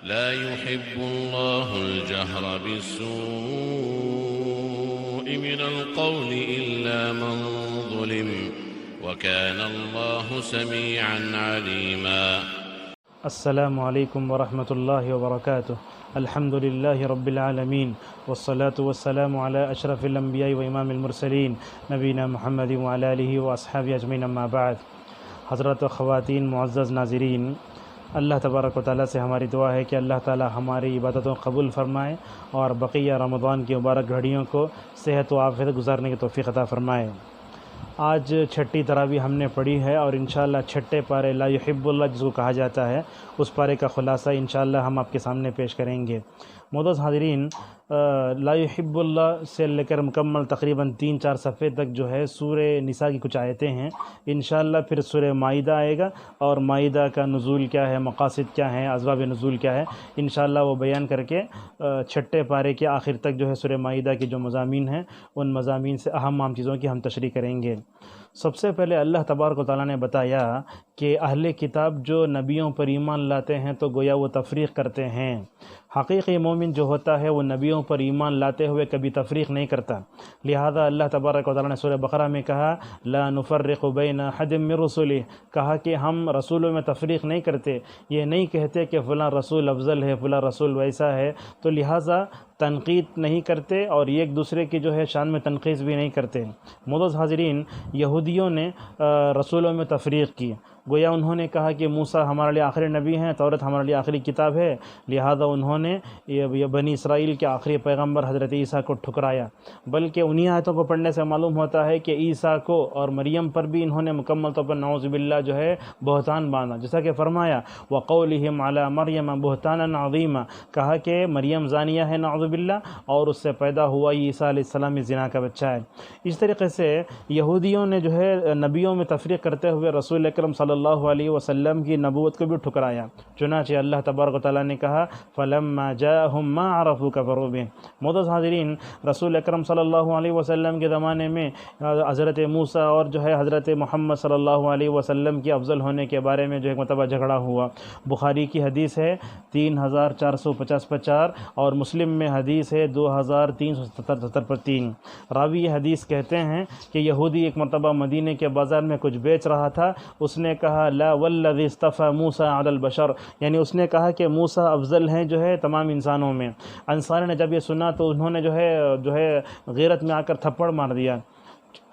لا يحب الله الجهر بالسوء من القول إلا من ظلم وكان الله سميعا عليما. السلام علیکم ورحمۃ اللہ وبرکاتہ. الحمد للہ رب العالمین والصلاة والسلام علی اشرف الانبیاء و امام المرسلین نبینا محمد وعلی آلہ واصحابہ اجمعین. اما بعد. حضرت و خواتین معزز ناظرین، اللہ تبارک و تعالیٰ سے ہماری دعا ہے کہ اللہ تعالیٰ ہماری عبادتوں کو قبول فرمائے اور بقیہ رمضان کی مبارک گھڑیوں کو صحت و عافیت گزارنے کی توفیق عطا فرمائے. آج چھٹی تراویح ہم نے پڑھی ہے اور انشاءاللہ چھٹے پارے لا یحب اللہ جس کو کہا جاتا ہے اس پارے کا خلاصہ انشاءاللہ ہم آپ کے سامنے پیش کریں گے. معزز حاضرین، لا یحب اللہ سے لے کر مکمل تقریباً 3-4 صفحے تک جو ہے سورہ نساء کی کچھ آیتیں ہیں. انشاءاللہ پھر سورہ مائدہ آئے گا اور مائدہ کا نزول کیا ہے، مقاصد کیا ہیں، اسباب نزول کیا ہے، انشاءاللہ وہ بیان کر کے چھٹے پارے کے آخر تک جو ہے سورہ مائدہ کے جو مضامین ہیں ان مضامین سے اہم چیزوں کی ہم تشریح کریں گے. سب سے پہلے اللہ تبارک و تعالیٰ نے بتایا کہ اہل کتاب جو نبیوں پر ایمان لاتے ہیں تو گویا وہ تفریق کرتے ہیں. حقیقی مومن جو ہوتا ہے وہ نبیوں پر ایمان لاتے ہوئے کبھی تفریق نہیں کرتا. لہذا اللہ تبارک و تعالیٰ نے سورہ بقرہ میں کہا لا نفرق بین احد من رسلہ، کہا کہ ہم رسولوں میں تفریق نہیں کرتے، یہ نہیں کہتے کہ فلاں رسول افضل ہے، فلاں رسول ویسا ہے. تو لہذا تنقید نہیں کرتے اور ایک دوسرے کی جو ہے شان میں تنقید بھی نہیں کرتے. معزز حاضرین، یہودیوں نے رسولوں میں تفریق کی. گویا انہوں نے کہا کہ موسیٰ ہمارے لیے آخری نبی ہیں، تورات ہمارے لیے آخری کتاب ہے، لہذا انہوں نے یہ بنی اسرائیل کے آخری پیغمبر حضرت عیسیٰ کو ٹھکرایا. بلکہ انہی آیتوں کو پڑھنے سے معلوم ہوتا ہے کہ عیسیٰ کو اور مریم پر بھی انہوں نے مکمل طور پر نعوذ باللہ جو ہے بہتان باندھا. جیسا کہ فرمایا وَقَوْلِهِمْ عَلَى مَرْيَمَ بُهْتَانًا عَظِيمًا، کہا کہ مریم زانیہ ہے نعوذ باللہ اور اس سے پیدا ہوا عیسیٰ علیہ السلام زنا کا بچہ ہے. اس طریقے سے یہودیوں نے جو ہے نبیوں میں تفریق کرتے ہوئے رسول اکرم صلی اللہ علیہ وسلم کی نبوت کو بھی ٹھکرایا. چنانچہ اللہ تبارک و تعالیٰ نے کہا فَلَمَّا جَاءَهُم مَّا عَرَفُوا كَفَرُوا بِهِ. معزز حاضرین، رسول اکرم صلی اللہ علیہ وسلم کے زمانے میں حضرت موسیٰ اور جو ہے حضرت محمد صلی اللہ علیہ وسلم کی افضل ہونے کے بارے میں جو ایک مرتبہ جھگڑا ہوا. بخاری کی حدیث ہے 3450 اور مسلم میں حدیث ہے 2377 پر 3. راوی یہ حدیث کہتے ہیں کہ یہودی ایک مرتبہ مدینے کے بازار میں کچھ بیچ رہا تھا. اس نے کہا لا والذی اصطفى موسیٰ علی البشر، یعنی اس نے کہا کہ موسیٰ افضل ہیں جو ہے تمام انسانوں میں. انصار نے جب یہ سنا تو انہوں نے جو ہے غیرت میں آ کر تھپڑ مار دیا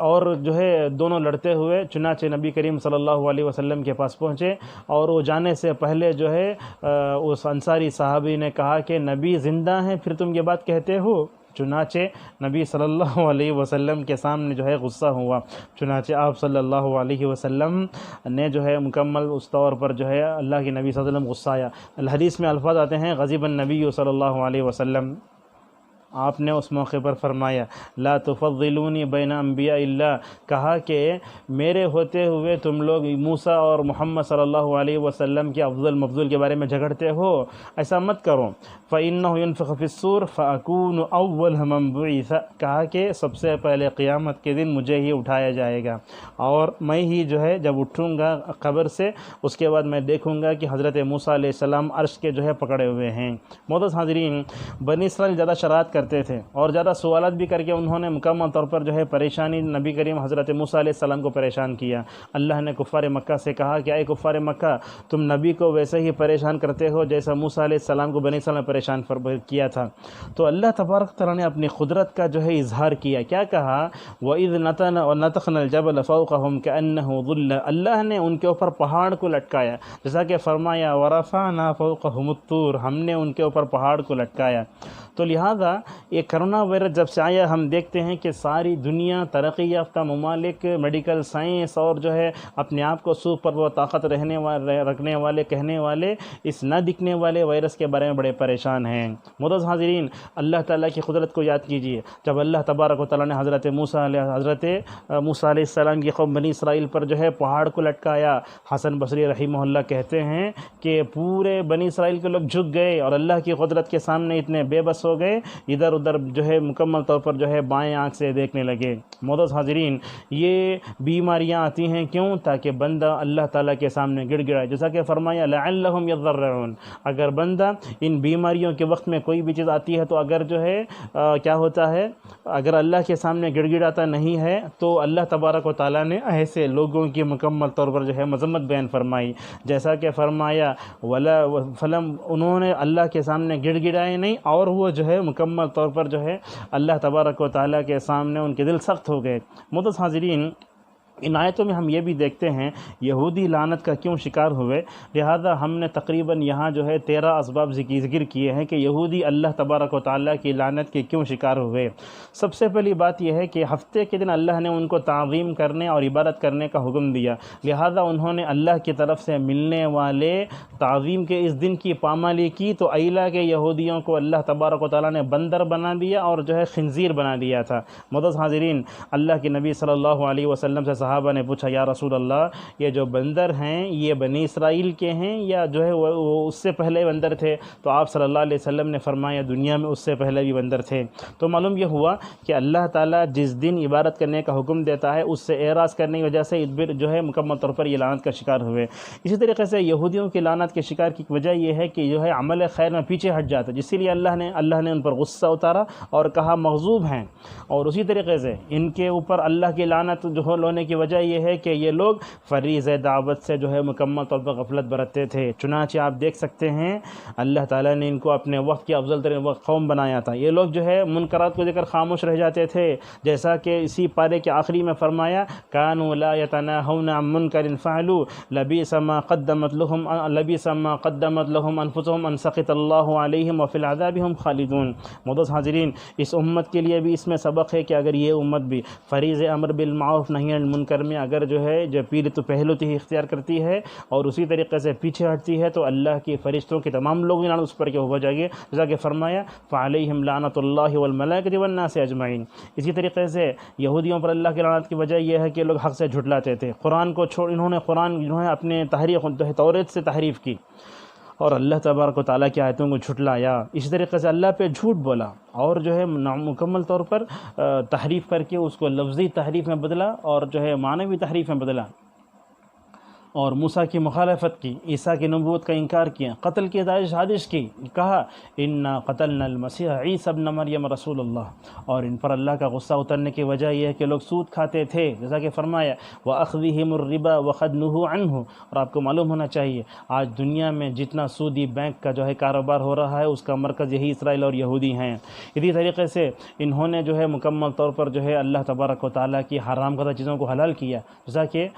اور جو ہے دونوں لڑتے ہوئے چنانچہ نبی کریم صلی اللہ علیہ وسلم کے پاس پہنچے. اور وہ جانے سے پہلے جو ہے اس انصاری صحابی نے کہا کہ نبی زندہ ہیں پھر تم یہ بات کہتے ہو. چنانچہ نبی صلی اللہ علیہ وسلم کے سامنے جو ہے غصہ ہوا. چنانچہ آپ صلی اللہ علیہ وسلم نے جو ہے مکمل اس طور پر جو ہے اللہ کے نبی صلی اللہ علیہ وسلم غصہ آیا. الحدیث میں الفاظ آتے ہیں غضب النبی صلی اللہ علیہ وسلم. آپ نے اس موقع پر فرمایا لا تفضلونی بین انبیاء اللہ، کہا کہ میرے ہوتے ہوئے تم لوگ موسیٰ اور محمد صلی اللہ علیہ وسلم کے افضل مفضول کے بارے میں جھگڑتے ہو، ایسا مت کرو. فَإِنَّهُ يُنفِخُ فِي الصُّورِ فَأَكُونُ أَوَّلَ مَنْ بُعِثَ، کہا کہ سب سے پہلے قیامت کے دن مجھے ہی اٹھایا جائے گا اور میں ہی جو ہے جب اٹھوں گا قبر سے اس کے بعد میں دیکھوں گا کہ حضرت موسیٰ علیہ السلام عرش کے جو ہے پکڑے ہوئے ہیں. معزز حاضرین، بنی اسرائیل زیادہ شرارت کرتے تھے اور زیادہ سوالات بھی کر کے انہوں نے مکمل طور پر جو ہے پریشانی نبی کریم حضرت موسیٰ علیہ السلام کو پریشان کیا. اللہ نے کفار مکہ سے کہا کہ اے کفار مکہ، تم نبی کو ویسے ہی پریشان کرتے ہو جیسا موسیٰ علیہ السلام کو بنی اسرائیل نے پریشان کیا تھا. تو اللہ تبارک تعالیٰ نے اپنی قدرت کا جو ہے اظہار کیا. کیا کہا وَإِذْ نَتَخْنَا الْجَبَلَ فَوْقَهُمْ كَأَنَّهُ ظُلَّ، اللہ نے ان کے اوپر پہاڑ کو لٹکایا. جیسا کہ فرمایا وَرَفَعْنَا فَوْقَهُمُ الطُّورَ، ہم نے ان کے اوپر پہاڑ کو لٹکایا. تو لہٰذا یہ کرونا وائرس جب سے آیا ہم دیکھتے ہیں کہ ساری دنیا ترقی یافتہ ممالک میڈیکل سائنس اور جو ہے اپنے آپ کو سپر و طاقت رکھنے والے کہنے والے اس نہ دکھنے والے وائرس کے بارے میں بڑے پریشان ہیں. معزز حاضرین، اللہ تعالیٰ کی قدرت کو یاد کیجیے. جب اللہ تبارک و تعالیٰ نے حضرت موسیٰ علیہ السلام کی قوم بنی اسرائیل پر جو ہے پہاڑ کو لٹکایا، حسن بصری رحمہ اللہ کہتے ہیں کہ پورے بنی اسرائیل کے لوگ جھک گئے اور اللہ کی قدرت کے سامنے اتنے بے بس ہو گئے ادھر ادھر جو ہے مکمل طور پر جو ہے بائیں آنکھ سے دیکھنے لگے۔ معزز حاضرین، یہ بیماریاں آتی ہیں کیوں؟ تاکہ بندہ اللہ تعالیٰ کے سامنے گڑ گڑائے، جیسا کہ فرمایا لعلہم یضرعون، اگر بندہ ان بیماریوں کے وقت میں کوئی بھی چیز آتی ہے تو اگر جو ہے کیا ہوتا ہے، اگر اللہ کے سامنے گڑ گڑاتا نہیں ہے تو اللہ تبارک و تعالیٰ نے ایسے لوگوں کی مکمل طور پر جو ہے مذمت بیان فرمائی، جیسا کہ فرمایا فلم، انہوں نے اللہ کے سامنے گڑ گڑائے نہیں اور وہ جو ہے مکمل طور پر جو ہے اللہ تبارک و تعالیٰ کے سامنے ان کے دل سخت ہو گئے۔ معزز حاضرین، ان آیتوں میں ہم یہ بھی دیکھتے ہیں یہودی لعنت کا کیوں شکار ہوئے، لہذا ہم نے تقریباً یہاں جو ہے 13 اسباب ذکر کیے ہیں کہ یہودی اللہ تبارک و تعالیٰ کی لعنت کے کیوں شکار ہوئے۔ سب سے پہلی بات یہ ہے کہ ہفتے کے دن اللہ نے ان کو تعظیم کرنے اور عبادت کرنے کا حکم دیا، لہذا انہوں نے اللہ کی طرف سے ملنے والے تعظیم کے اس دن کی پامالی کی تو ایلا کے یہودیوں کو اللہ تبارک و تعالیٰ نے بندر بنا دیا اور جو ہے خنزیر بنا دیا تھا۔ معزز حاضرین، اللہ کے نبی صلی اللہ علیہ وسلم سے صحابہ نے پوچھا، یا رسول اللہ، یہ جو بندر ہیں یہ بنی اسرائیل کے ہیں یا جو ہے وہ اس سے پہلے بندر تھے؟ تو آپ صلی اللہ علیہ وسلم نے فرمایا دنیا میں اس سے پہلے بھی بندر تھے۔ تو معلوم یہ ہوا کہ اللہ تعالیٰ جس دن عبادت کرنے کا حکم دیتا ہے اس سے اعراض کرنے کی وجہ سے جو ہے مکمل طور پر یہ لعنت کا شکار ہوئے۔ اسی طریقے سے یہودیوں کی لعنت کے شکار کی وجہ یہ ہے کہ جو ہے عمل خیر میں پیچھے ہٹ جاتا ہے، جس لیے اللہ نے ان پر غصہ اتارا اور کہا مغضوب ہیں، اور اسی طریقے سے ان کے اوپر اللہ کی لعنت جو ہونے کی وجہ یہ ہے کہ یہ لوگ فریض دعوت سے جو ہے مکمل طور پر غفلت برتتے تھے۔ چنانچہ آپ دیکھ سکتے ہیں اللہ تعالیٰ نے ان کو اپنے وقت کی افضل ترین قوم بنایا تھا۔ یہ لوگ جو ہے منکرات کو ذکر خاموش رہ جاتے تھے، جیسا کہ اسی پارے کے آخری میں فرمایا کانوا لا یتناہون عن منکر فعلوا لبئس ما قدمت لهم انفسهم ان سخط اللہ علیہم وفی العذاب هم خالدون۔ معزز حاضرین، اس امت کے لیے بھی اس میں سبق ہے کہ اگر یہ امت بھی فریض امر بالمعروف نہی عن المنکر میں اگر جو ہے جو پہلو ہی اختیار کرتی ہے اور اسی طریقے سے پیچھے ہٹتی ہے تو اللہ کے فرشتوں کے تمام لوگ لعنت اس پر کیا ہو جائے گی، جیسا کہ فرمایا فعلیہم لعنت اللہ والملائکۃ والناس اجمعین۔ اسی طریقے سے یہودیوں پر اللہ کی لعنت کی وجہ یہ ہے کہ لوگ حق سے جھٹلاتے تھے، قرآن کو انہوں نے قرآن جو ہے اپنے توریت سے تحریف کی اور اللہ تبارک و تعالیٰ کی آیتوں کو جھٹلایا، اسی طریقے سے اللہ پہ جھوٹ بولا اور جو ہے مکمل طور پر تحریف کر کے اس کو لفظی تحریف میں بدلا اور جو ہے معنوی تحریف میں بدلا، اور موسیٰ کی مخالفت کی، عیسیٰ کی نبوت کا انکار کیا، قتل کی سازش کی، کہا انا قتلنا المسیح عیسی ابن مریم رسول اللہ، اور ان پر اللہ کا غصہ اترنے کی وجہ یہ ہے کہ لوگ سود کھاتے تھے، جیسا کہ فرمایا وَأَخْذِهِمُ الرِّبَا وَقَدْ نُهُوا عَنْهُ۔ اور آپ کو معلوم ہونا چاہیے آج دنیا میں جتنا سودی بینک کا جو ہے کاروبار ہو رہا ہے اس کا مرکز یہی اسرائیل اور یہودی ہیں۔ اسی طریقے سے انہوں نے جو ہے مکمل طور پر جو ہے اللہ تبارک و تعالیٰ کی حرام کردہ چیزوں کو حلال کیا، جیسا کہ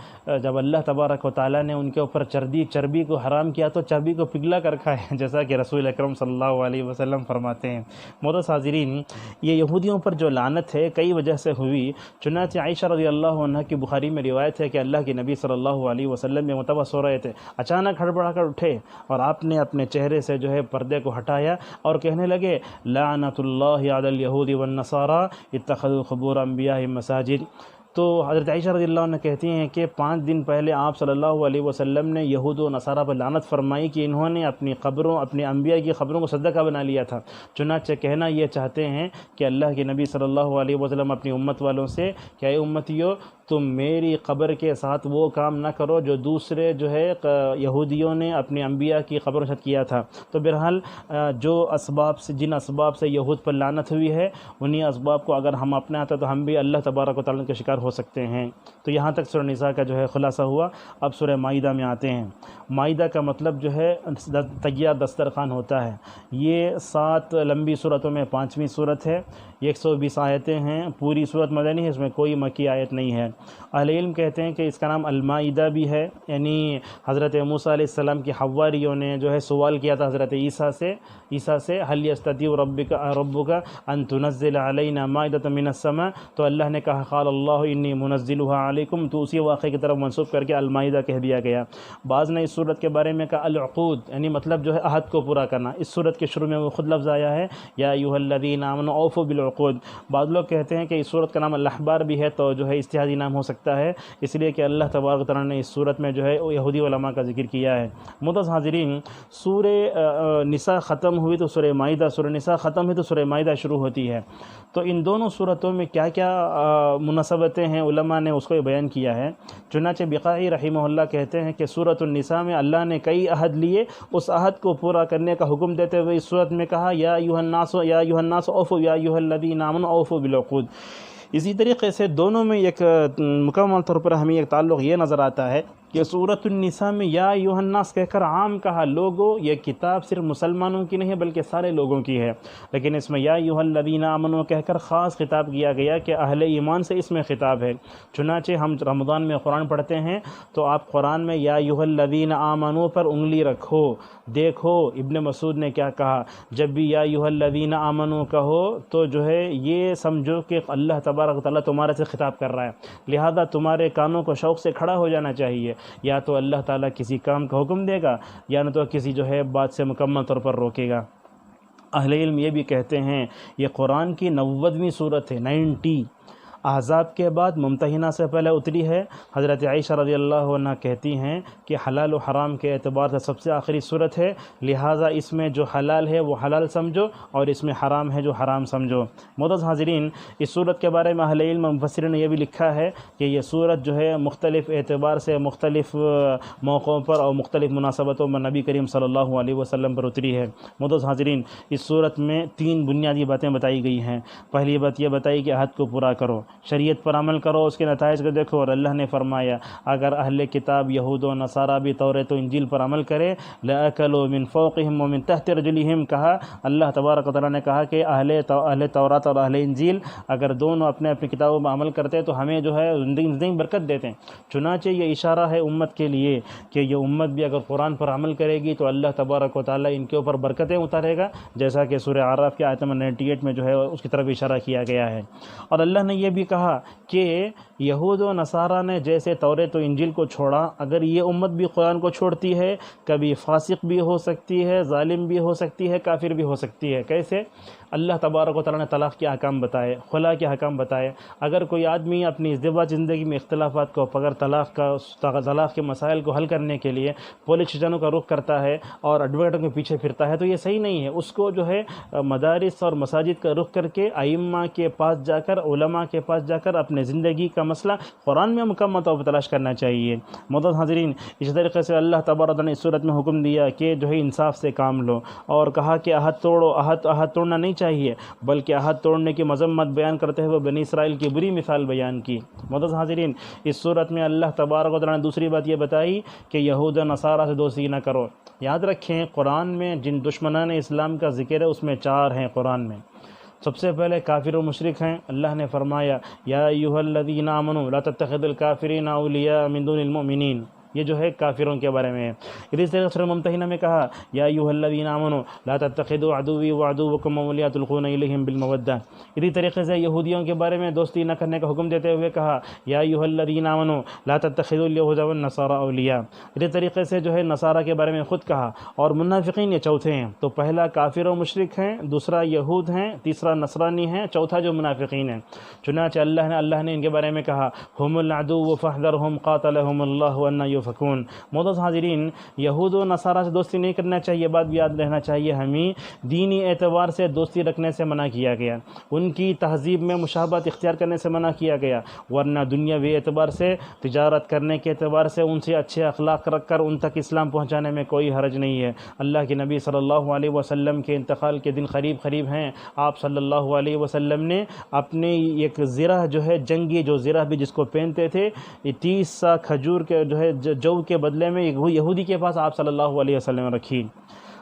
جب اللہ تبارک و تعالیٰ نے ان کے اوپر چربی کو حرام کیا تو چربی کو پگھلا کر کھائے، جیسا کہ رسول اکرم صلی اللہ علیہ وسلم فرماتے ہیں۔ معزز حاضرین، یہ یہودیوں پر جو لعنت ہے کئی وجہ سے ہوئی، چنانچہ عائشہ رضی اللہ عنہ کی بخاری میں روایت ہے کہ اللہ کے نبی صلی اللہ علیہ وسلم میں متوسط ہو رہے تھے، اچانک ہڑبڑا کر اٹھے اور آپ نے اپنے چہرے سے جو ہے پردے کو ہٹایا اور کہنے لگے لعنت اللہ علی الیہود والنصارى اتخذوا قبور انبیاء مساجد۔ تو حضرت عائشہ رضی اللہ عنہ کہتی ہیں کہ 5 دن پہلے آپ صلی اللہ علیہ وسلم نے یہود و نصارہ پر لعنت فرمائی کہ انہوں نے اپنے انبیاء کی قبروں کو صدقہ بنا لیا تھا۔ چنانچہ کہنا یہ چاہتے ہیں کہ اللہ کے نبی صلی اللہ علیہ وسلم اپنی امت والوں سے کہ اے امتیو، تم میری قبر کے ساتھ وہ کام نہ کرو جو دوسرے جو ہے یہودیوں نے اپنے انبیاء کی قبروں کے ساتھ کیا تھا۔ تو بہرحال جن اسباب سے یہود پر لعنت ہوئی ہے انہی اسباب کو اگر ہم اپناتے تو ہم بھی اللہ تبارک و تعالیٰ کے شکار ہو سکتے ہیں۔ تو یہاں تک سورہ نساء کا جو ہے خلاصہ ہوا۔ اب سورہ مائدہ میں آتے ہیں۔ مائدہ کا مطلب جو ہے تیار دسترخوان ہوتا ہے۔ یہ 7 لمبی صورتوں میں 5ویں صورت ہے، 120 آیتیں ہیں، پوری صورت مدنی ہے، اس میں کوئی مکی آیت نہیں ہے۔ اہل علم کہتے ہیں کہ اس کا نام المائدہ بھی ہے، یعنی حضرت موسیٰ علیہ السلام کی حواریوں نے جو ہے سوال کیا تھا حضرت عیسیٰ سے هل يستطيع ربك ان تنزل علينا مائدة من السماء، تو اللہ نے کہا قال اللہ انی منزلها علیکم، تو اسی واقعے کی طرف منسوب کر کے المائدہ کہہ دیا گیا۔ بعض نے اس صورت کے بارے میں کہا العقود، یعنی مطلب جو ہے عہد کو پورا کرنا۔ اس صورت کے شروع میں وہ خود لفظ آیا ہے یا ایھا الذین آمنوا اوفوا بالعقود۔ بعض لوگ کہتے ہیں کہ اس صورت کا نام الاحبار بھی ہے، تو جو ہے اجتہادی نام ہو سکتا ہے، اس لیے کہ اللہ تبارک و تعالیٰ نے اس صورت میں جو ہے یہودی علماء کا ذکر کیا ہے۔ معزز حاضرین، سورہ نساء ختم ہوئی تو سورہ مائدہ، سورہ نساء ختم ہوئی تو سورہ مائدہ شروع ہوتی ہے۔ تو ان دونوں صورتوں میں کیا کیا مناسبتیں ہیں علماء نے اس کو بیان کیا ہے۔ چنانچہ بقائی رحمہ اللہ کہتے ہیں کہ سورۃ النساء میں اللہ نے کئی عہد لیے، اس عہد کو پورا کرنے کا حکم دیتے ہوئے اس صورت میں کہا یا ایھا الناس اوفوا یا ایھا الذین آمنوا اوفوا بالعقود۔ اسی طریقے سے دونوں میں ایک مکمل طور پر ہمیں ایک تعلق یہ نظر آتا ہے کہ سورۃ النساء میں یا ایھا الناس کہہ کر عام کہا، لوگوں، یہ کتاب صرف مسلمانوں کی نہیں ہے بلکہ سارے لوگوں کی ہے، لیکن اس میں یا ایھا الذین آمنوا کہہ کر خاص خطاب کیا گیا کہ اہل ایمان سے اس میں خطاب ہے۔ چنانچہ ہم رمضان میں قرآن پڑھتے ہیں تو آپ قرآن میں یا ایھا الذین آمنوا پر انگلی رکھو، دیکھو ابن مسعود نے کیا کہا، جب بھی یا ایھا الذین آمنوا کہو تو جو ہے یہ سمجھو کہ اللہ تبارک و تعالیٰ تمہارے سے خطاب کر رہا ہے، لہذا تمہارے کانوں کو شوق سے کھڑا ہو جانا چاہیے، یا تو اللہ تعالیٰ کسی کام کا حکم دے گا یا نہ تو کسی جو ہے بات سے مکمل طور پر روکے گا۔ اہل علم یہ بھی کہتے ہیں یہ قرآن کی 90ویں صورت ہے، 90۔ احزاب کے بعد ممتحنہ سے پہلے اتری ہے۔ حضرت عائشہ رضی اللہ عنہ کہتی ہیں کہ حلال و حرام کے اعتبار سے سب سے آخری صورت ہے، لہٰذا اس میں جو حلال ہے وہ حلال سمجھو اور اس میں حرام ہے جو حرام سمجھو۔ معزز حاضرین، اس صورت کے بارے میں اہل علم مفسرین نے یہ بھی لکھا ہے کہ یہ صورت جو ہے مختلف اعتبار سے مختلف موقعوں پر اور مختلف مناسبتوں میں نبی کریم صلی اللہ علیہ وسلم پر اتری ہے۔ معزز حاضرین، اس صورت میں 3 بنیادی باتیں بتائی گئی ہیں۔ پہلی بات یہ بتائی کہ عہد کو پورا کرو، شریعت پر عمل کرو، اس کے نتائج کو دیکھو، اور اللہ نے فرمایا اگر اہل کتاب یہود و نصارہ بھی تورات و انجیل پر عمل کرے لَأَكَلُوا مِن فَوْقِهِمْ وَمِن تَحْتِ رِجْلِهِمْ، کہا اللہ تبارک و تعالیٰ نے کہا کہ اہل تورات اور اہل انجیل اگر دونوں اپنے اپنی کتابوں میں عمل کرتے تو ہمیں جو ہے زندگی برکت دیتے ہیں۔ چنانچہ یہ اشارہ ہے امت کے لیے کہ یہ امت بھی اگر قرآن پر عمل کرے گی تو اللہ تبارک و تعالیٰ ان کے اوپر برکتیں اتارے گا، جیسا کہ سورہ اعراف کی آیت نمبر 98 میں جو ہے اس کی طرف اشارہ کیا گیا ہے۔ اور اللہ نے یہ بھی کہا کہ یہود و نصارہ نے جیسے تورات و انجیل کو چھوڑا، اگر یہ امت بھی قرآن کو چھوڑتی ہے، کبھی فاسق بھی ہو سکتی ہے، ظالم بھی ہو سکتی ہے، کافر بھی ہو سکتی ہے۔ کیسے؟ اللہ تبارک و تعالیٰ نے طلاق کے احکام بتائے، خلا کے احکام بتائے۔ اگر کوئی آدمی اپنی ازدواج زندگی میں اختلافات کو پکڑ طلاق کے مسائل کو حل کرنے کے لیے پولیس اسٹیشنوں کا رخ کرتا ہے اور ایڈوکیٹوں کے پیچھے پھرتا ہے تو یہ صحیح نہیں ہے۔ اس کو جو ہے مدارس اور مساجد کا رخ کر کے ائمہ کے پاس جا کر، علماء کے پاس جا کر اپنے زندگی کا مسئلہ قرآن میں مکمل طور پر تلاش کرنا چاہیے۔ معزز حاضرین، اس طریقے سے اللہ تبارک نے اس صورت میں حکم دیا کہ جو ہے انصاف سے کام لو، اور کہا کہ عہد توڑو۔ عہد توڑنا نہیں چاہیے بلکہ عہد توڑنے کی مذمت بیان کرتے ہوئے بنی اسرائیل کی بری مثال بیان کی۔ معزز حاضرین، اس صورت میں اللہ تبارک و تعالیٰ نے دوسری بات یہ بتائی کہ یہود و نصارہ سے دوستی نہ کرو۔ یاد رکھیں قرآن میں جن دشمنان اسلام کا ذکر ہے اس میں 4 ہیں قرآن میں۔ سب سے پہلے کافر و مشرک ہیں۔ اللہ نے فرمایا یا ایھا الذین آمنوا لا تتخذوا الکافرین اولیاء من دون المؤمنین، یہ جو ہے کافروں کے بارے میں ہے۔ اسی طرح سورہ ممتحنہ میں کہا یا ایھا الذین آمنوا لا تتخذوا عدوی وعدوکم اولیاء تلقون الیہم بالمودہ۔ اسی طریقے سے یہودیوں کے بارے میں دوستی نہ کرنے کا حکم دیتے ہوئے کہا یا ایھا الذین آمنوا لا تتخذوا الیہود والنصارى اولیاء۔ اسی طریقے سے جو ہے نصارہ کے بارے میں خود کہا۔ اور منافقین یہ چوتھے ہیں، تو پہلا کافر و مشرک ہیں، دوسرا یہود ہیں، تیسرا نصرانی ہیں، چوتھا جو منافقین ہیں۔ چنانچہ اللہ نے ان کے بارے میں کہا ہم العدو فاحذرهم قاتلهم اللہ ان فکون۔ معزز حاضرین، یہود و نصارہ سے دوستی نہیں کرنا چاہیے، بات بھی یاد رہنا چاہیے ہمیں دینی اعتبار سے دوستی رکھنے سے منع کیا گیا، ان کی تہذیب میں مشابہت اختیار کرنے سے منع کیا گیا، ورنہ دنیاوی اعتبار سے تجارت کرنے کے اعتبار سے ان سے اچھے اخلاق رکھ کر ان تک اسلام پہنچانے میں کوئی حرج نہیں ہے۔ اللہ کے نبی صلی اللہ علیہ وسلم کے انتقال کے دن قریب ہیں۔ آپ صلی اللہ علیہ وسلم نے اپنے ایک زرہ جو ہے جنگی جو زرہ بھی جس کو پہنتے تھے 30 سا کھجور کے جو ہے جو کے بدلے میں یہودی کے پاس آپ صلی اللہ علیہ وسلم رکھی۔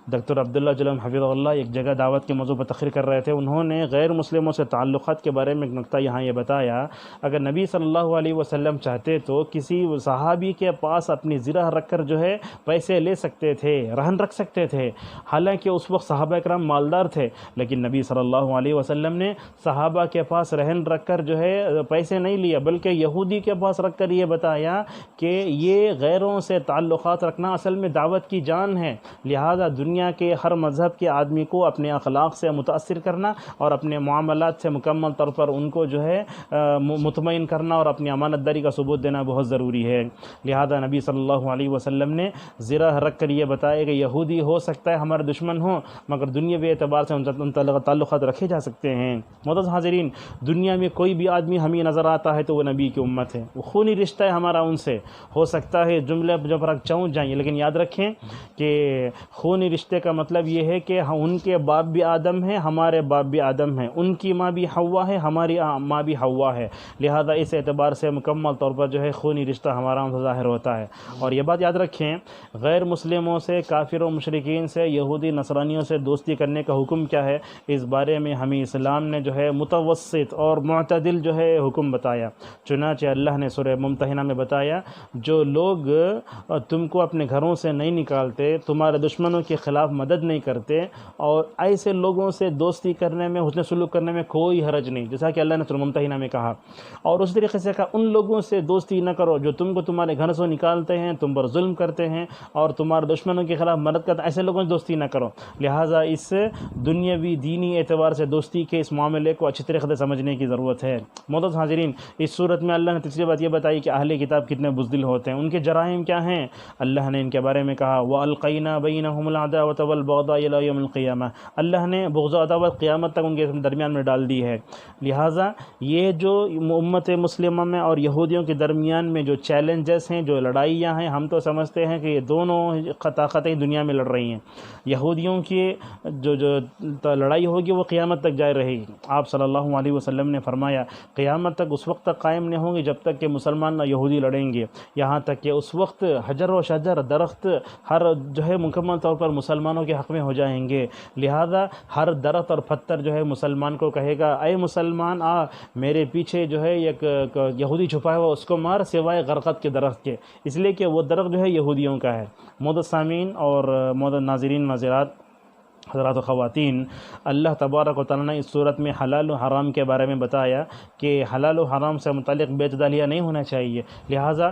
ڈاکٹر عبداللہ جلم حفظہ اللہ ایک جگہ دعوت کے موضوع پر تقریر کر رہے تھے. انہوں نے غیر مسلموں سے تعلقات کے بارے میں ایک نکتہ یہاں یہ بتایا، اگر نبی صلی اللہ علیہ وسلم چاہتے تو کسی صحابی کے پاس اپنی زرہ رکھ کر جو ہے پیسے لے سکتے تھے، رہن رکھ سکتے تھے، حالانکہ اس وقت صحابہ کرام مالدار تھے، لیکن نبی صلی اللہ علیہ وسلم نے صحابہ کے پاس رہن رکھ کر جو ہے پیسے نہیں لیا، بلکہ یہودی کے پاس رکھ کر یہ بتایا کہ یہ غیروں سے تعلقات رکھنا اصل میں دعوت کی جان ہے. لہذا دنیا کے ہر مذہب کے آدمی کو اپنے اخلاق سے متاثر کرنا اور اپنے معاملات سے مکمل طور پر ان کو جو ہے مطمئن کرنا اور اپنی امانت داری کا ثبوت دینا بہت ضروری ہے. لہذا نبی صلی اللہ علیہ وسلم نے زرہ رکھ کر یہ بتایا کہ یہودی ہو سکتا ہے ہمارے دشمن ہوں، مگر دنیاوی اعتبار سے ان تعلقات رکھے جا سکتے ہیں. معزز حاضرین، دنیا میں کوئی بھی آدمی ہمیں نظر آتا ہے تو وہ نبی کی امت ہے، وہ خونی رشتہ ہے ہمارا ان سے. ہو سکتا ہے جملے جب فرق چونک جائیں، لیکن یاد رکھیں کہ خونی رشتے کا مطلب یہ ہے کہ ان کے باپ بھی آدم ہیں، ہمارے باپ بھی آدم ہیں، ان کی ماں بھی حوا ہے، ہماری ماں بھی حوا ہے. لہذا اس اعتبار سے مکمل طور پر جو ہے خونی رشتہ ہمارا ان سے ظاہر ہوتا ہے. اور یہ بات یاد رکھیں، غیر مسلموں سے، کافروں مشرکین سے، یہودی نصرانیوں سے دوستی کرنے کا حکم کیا ہے، اس بارے میں ہمیں اسلام نے جو ہے متوسط اور معتدل جو ہے حکم بتایا. چنانچہ اللہ نے سورہ ممتحنہ میں بتایا، جو لوگ تم کو اپنے گھروں سے نہیں نکالتے، تمہارے دشمنوں کے خلاف مدد نہیں کرتے، اور ایسے لوگوں سے دوستی کرنے میں، حسن سلوک کرنے میں کوئی حرج نہیں، جیسا کہ اللہ نے سورہ ممتحنہ میں کہا. اور اس طریقے سے کہا ان لوگوں سے دوستی نہ کرو جو تم کو تمہارے گھر سے نکالتے ہیں، تم پر ظلم کرتے ہیں اور تمہارے دشمنوں کے خلاف مدد کرتے ہیں، ایسے لوگوں سے دوستی نہ کرو. لہٰذا اس دنیاوی دینی اعتبار سے دوستی کے اس معاملے کو اچھی طریقے سے سمجھنے کی ضرورت ہے. معزز حاضرین، اس صورت میں اللہ نے تیسری بات یہ بتائی کہ اہل کتاب کتنے بزدل ہوتے ہیں، ان کے جرائم کیا ہیں. اللہ نے ان کے بارے میں کہا وَأَلْقَيْنَا بَيْنَهُمُ الْعَدَاوَةَ وَالْبَغْضَاءَ إِلَىٰ يَوْمِ الْقِيَامَةِ، اللہ نے بغض و عداوت قیامت تک ان کے درمیان میں ڈال دی ہے. لہٰذا یہ جو امت مسلمہ میں اور یہودیوں کے درمیان میں جو چیلنجز ہیں، جو لڑائیاں ہیں، ہم تو سمجھتے ہیں کہ یہ دونوں طاقتیں دنیا میں لڑ رہی ہیں. یہودیوں کی جو لڑائی ہوگی وہ قیامت تک جاری رہے گی. آپ صلی اللہ علیہ وسلم نے فرمایا قیامت تک اس وقت تک قائم نہیں ہوں گی جب تک کہ مسلمان اور یہودی لڑیں گے، یہاں تک کہ اس وقت حجر و شجر، درخت ہر جو ہے مکمل طور پر مسلمانوں کے حق میں ہو جائیں گے. لہذا ہر درخت اور پتھر جو ہے مسلمان کو کہے گا اے مسلمان آ میرے پیچھے جو ہے ایک یہودی چھپا ہوا اس کو مار، سوائے غرقد کے درخت کے، اس لیے کہ وہ درخت جو ہے یہودیوں کا ہے. معزز سامعین اور معزز ناظرین ناظرات، حضرات و خواتین، اللہ تبارک و تعالیٰ نے اس صورت میں حلال و حرام کے بارے میں بتایا کہ حلال و حرام سے متعلق بے اعتدالیہ نہیں ہونا چاہیے. لہٰذا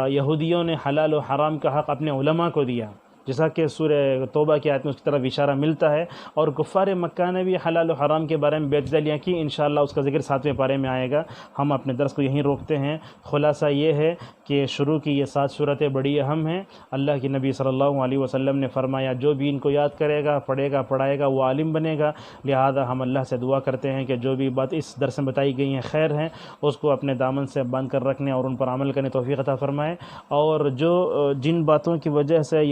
یہودیوں نے حلال و حرام کا حق اپنے علماء کو دیا، جیسا کہ سورہ توبہ کی آیت میں اس کی طرف اشارہ ملتا ہے، اور کفار مکہ نے بھی حلال و حرام کے بارے میں بے اعتدالیاں کی. انشاءاللہ اس کا ذکر 7ویں پارے میں آئے گا. ہم اپنے درس کو یہیں روکتے ہیں. خلاصہ یہ ہے کہ شروع کی یہ 7 صورتیں بڑی اہم ہیں. اللہ کے نبی صلی اللہ علیہ وسلم نے فرمایا جو بھی ان کو یاد کرے گا، پڑھے گا، پڑھائے گا، وہ عالم بنے گا. لہذا ہم اللہ سے دعا کرتے ہیں کہ جو بھی بات اس درس میں بتائی گئی ہیں خیر ہیں، اس کو اپنے دامن سے باندھ کر رکھنے اور ان پر عمل کرنے توفیق عطا فرمائے. اور جو جن باتوں کی وجہ سے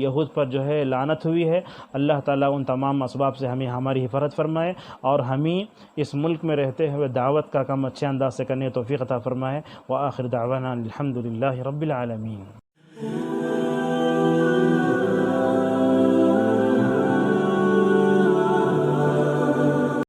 یہود پر جو ہے لعنت ہوئی ہے، اللہ تعالیٰ ان تمام اسباب سے ہمیں ہماری حفاظت فرمائے اور ہمیں اس ملک میں رہتے ہوئے دعوت کا کام اچھے انداز سے کرنے توفیق عطا فرمائے. وآخر دعوانا الحمد للہ رب العالمین.